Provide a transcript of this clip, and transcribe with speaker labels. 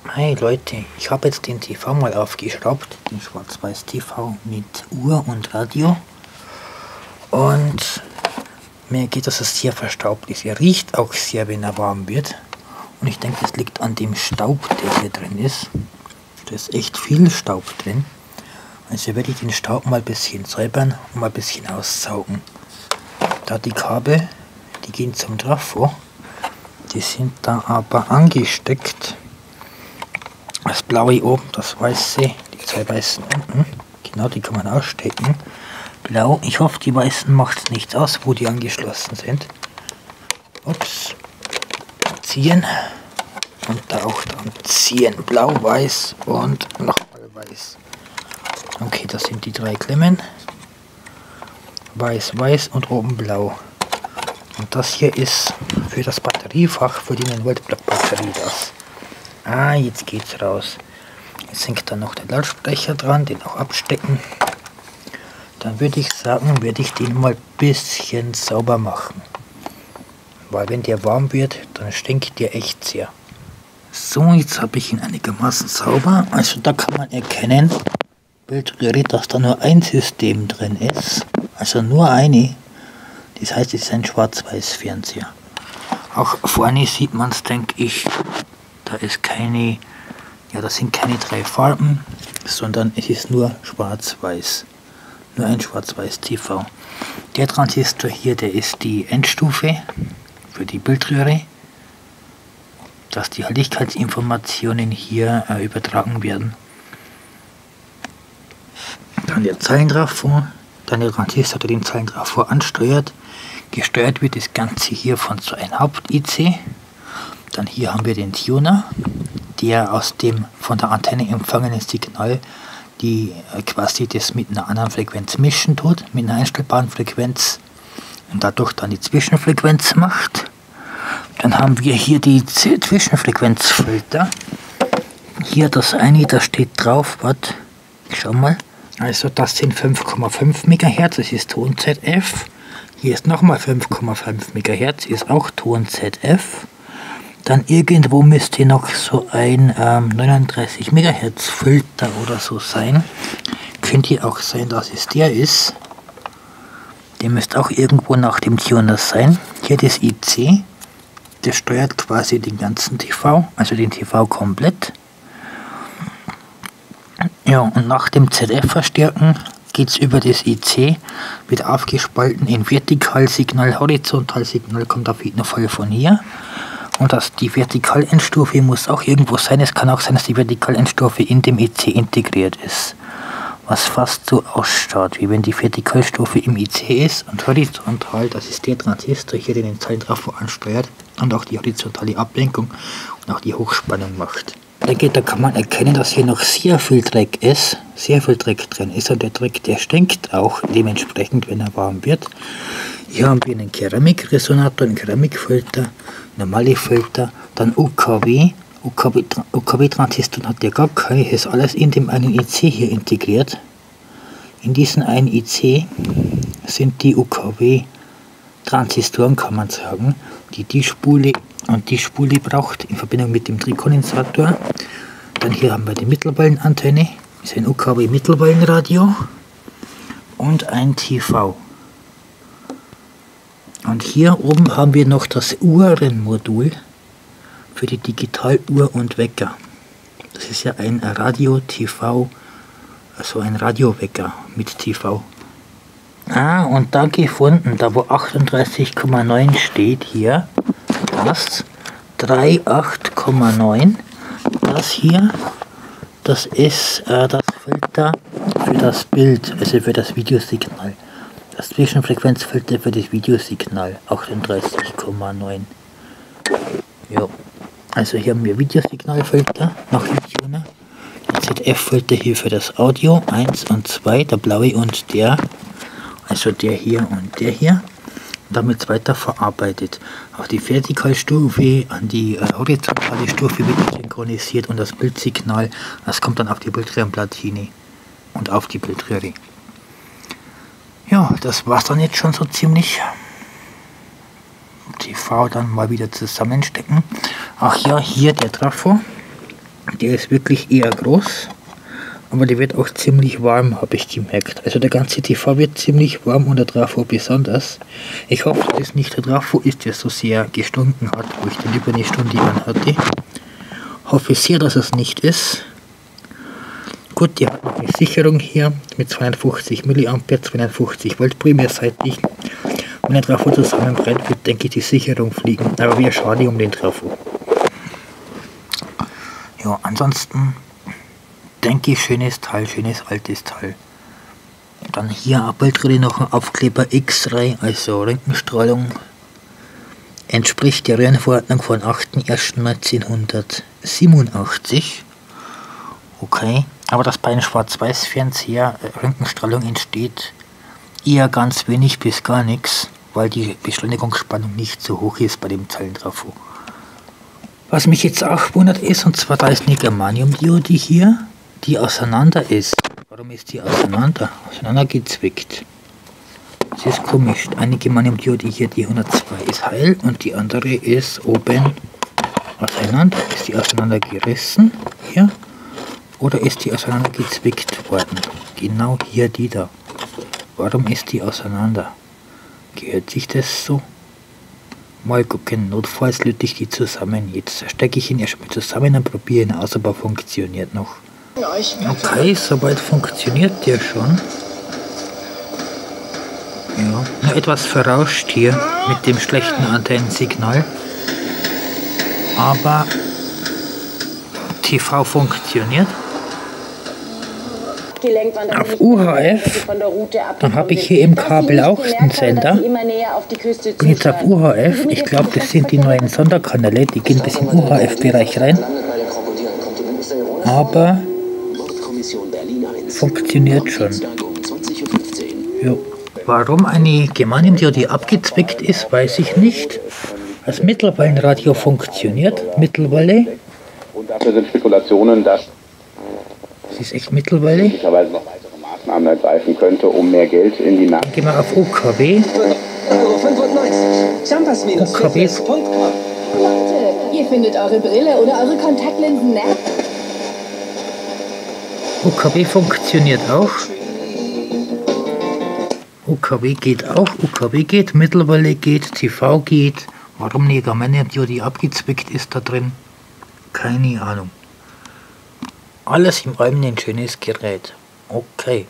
Speaker 1: Hey Leute, ich habe jetzt den TV mal aufgeschraubt, den Schwarz-Weiß TV mit Uhr und Radio. Und mir geht, dass es sehr verstaubt ist. Er riecht auch sehr, wenn er warm wird. Und ich denke, es liegt an dem Staub, der hier drin ist. Da ist echt viel Staub drin. Also werde ich den Staub mal ein bisschen säubern und mal ein bisschen aussaugen. Da die Kabel, die gehen zum Trafo, die sind da aber angesteckt. Das blaue oben, das weiße, die zwei weißen unten, genau, die kann man ausstecken. Blau, ich hoffe, die weißen macht nichts aus, wo die angeschlossen sind. Ups, ziehen und da auch dran ziehen. Blau, weiß und nochmal weiß. Okay, das sind die drei Klemmen. Weiß, weiß und oben blau. Und das hier ist für das Batteriefach, für die 9-Volt-Batterie das. Ah, jetzt geht's raus. Jetzt hängt da noch der Lautsprecher dran, den auch abstecken. Dann würde ich sagen, werde ich den mal ein bisschen sauber machen. Weil wenn der warm wird, dann stinkt der echt sehr. So, jetzt habe ich ihn einigermaßen sauber. Also da kann man erkennen, Bildröhre, dass da nur ein System drin ist. Also nur eine. Das heißt, es ist ein Schwarz-Weiß-Fernseher. Auch vorne sieht man es, denke ich. Da ist keine, ja, das sind keine drei Farben, sondern es ist nur schwarz-weiß. Nur ein schwarz-weiß-TV. Der Transistor hier, der ist die Endstufe für die Bildröhre, dass die Helligkeitsinformationen hier übertragen werden. Dann der Zeilentrafo, dann der Transistor, der den Zeilentrafo ansteuert. Gesteuert wird das Ganze hier von so einem Haupt-IC. Dann hier haben wir den Tuner, der aus dem von der Antenne empfangenen Signal die quasi das mit einer anderen Frequenz mischen tut, mit einer einstellbaren Frequenz und dadurch dann die Zwischenfrequenz macht. Dann haben wir hier die Zwischenfrequenzfilter. Hier das eine, da steht drauf, warte, schau mal. Also das sind 5,5 MHz, das ist Ton ZF. Hier ist nochmal 5,5 MHz, ist auch Ton ZF. Dann irgendwo müsste noch so ein 39 MHz Filter oder so sein. Könnte auch sein, dass es der ist. Der müsste auch irgendwo nach dem Tuner sein. Hier das IC. Der steuert quasi den ganzen TV, also den TV komplett. Ja, und nach dem ZF-Verstärken geht es über das IC, wird aufgespalten in Vertikalsignal, Horizontalsignal, kommt auf jeden Fall von hier. Und die Vertikalendstufe muss auch irgendwo sein. Es kann auch sein, dass die Vertikalendstufe in dem IC integriert ist. Was fast so ausschaut, wie wenn die Vertikalstufe im IC ist. Und horizontal, das ist der Transistor hier, der den Zeilentrafo ansteuert und auch die horizontale Ablenkung und auch die Hochspannung macht. Da kann man erkennen, dass hier noch sehr viel Dreck ist, sehr viel Dreck drin ist. Und der Dreck, der stinkt auch dementsprechend, wenn er warm wird. Hier haben wir einen Keramikresonator, einen Keramikfilter, normale Filter, dann UKW. UKW-Transistor hat der gar keine, ist alles in dem einen IC hier integriert. In diesem einen IC sind die UKW-Transistoren, kann man sagen, die Spule und die Spule braucht in Verbindung mit dem Trikondensator. Dann hier haben wir die Mittelwellenantenne, ist ein UKW-Mittelwellenradio und ein TV. Und hier oben haben wir noch das Uhrenmodul für die Digitaluhr und Wecker. Das ist ja ein Radio-TV, also ein Radiowecker mit TV. Ah, und da gefunden, da wo 38,9 steht hier, das 38,9, das hier, das ist das Filter für das Bild, also für das Videosignal. Das Zwischenfrequenzfilter für das Videosignal, 38,9. Jo. Also hier haben wir Videosignalfilter nach dem Tuner. Der ZF-Filter hier für das Audio, 1 und 2, der blaue und der, also der hier und der hier. Damit weiter verarbeitet. Auch die Vertikalstufe an die horizontale Stufe wird synchronisiert und das Bildsignal, das kommt dann auf die Bildröhrenplatine und auf die Bildröhre. Ja, das war's dann jetzt schon so ziemlich. TV dann mal wieder zusammenstecken. Ach ja, hier der Trafo. Der ist wirklich eher groß, aber der wird auch ziemlich warm, habe ich gemerkt. Also der ganze TV wird ziemlich warm und der Trafo besonders. Ich hoffe, dass es nicht der Trafo ist, der so sehr gestunken hat, wo ich den über eine Stunde anhatte. Hoffe sehr, dass es nicht ist. Gut, die hat noch eine Sicherung hier mit 52 mA, 52 Volt primärseitig. Wenn der Trafo zusammenbrennt, wird, denke ich, die Sicherung fliegen. Aber wäre schade um den Trafo. Ja, ansonsten denke ich, schönes Teil, schönes altes Teil. Dann hier Abbilddrin noch ein Aufkleber X-Ray, also Röntgenstrahlung. Entspricht der Röhrenverordnung von 8.1.1987. Okay, aber dass bei einem Schwarz-Weiß-Fernseher Röntgenstrahlung entsteht, eher ganz wenig bis gar nichts, weil die Beschleunigungsspannung nicht so hoch ist bei dem Zellentrafo. Was mich jetzt auch wundert ist, und zwar da ist eine Germaniumdiode hier, die auseinander ist. Warum ist die auseinandergezwickt? Das ist komisch. Eine Germaniumdiode hier, die 102 ist heil und die andere ist oben auseinander. Ist die auseinandergerissen hier oder ist die auseinandergezwickt worden? Genau hier die da. Warum ist die auseinander? Gehört sich das so? Mal gucken, notfalls löte ich die zusammen. Jetzt stecke ich ihn erstmal zusammen und probiere ihn aus, aber funktioniert noch. Okay, soweit funktioniert der schon. Ja, nur etwas verrauscht hier mit dem schlechten Antennensignal. Aber TV funktioniert. Auf UHF, dann habe ich hier im Kabel auch einen Sender. Und jetzt auf UHF, ich glaube, das sind die neuen Sonderkanäle, die gehen bis in den UHF-Bereich rein. Aber funktioniert schon. Ja. Warum eine Germaniumdiode abgezwickt ist, weiß ich nicht. Das Mittelwellenradio funktioniert, Mittelwelle.
Speaker 2: Und dafür sind Spekulationen, dass
Speaker 1: das ist echt Mittelwelle.
Speaker 2: möglicherweise noch weitere Maßnahmen ergreifen könnte, um mehr Geld in die Nachricht.
Speaker 1: Gehen wir auf UKW. UKW.
Speaker 3: Leute, ihr findet eure Brille oder eure Kontaktlinsen nett.
Speaker 1: UKW funktioniert auch. UKW geht auch. UKW geht. Mittelwelle geht. TV geht. Warum eine Germaniumdiode abgezwickt ist da drin? Keine Ahnung. Alles im allem ein schönes Gerät. Okay.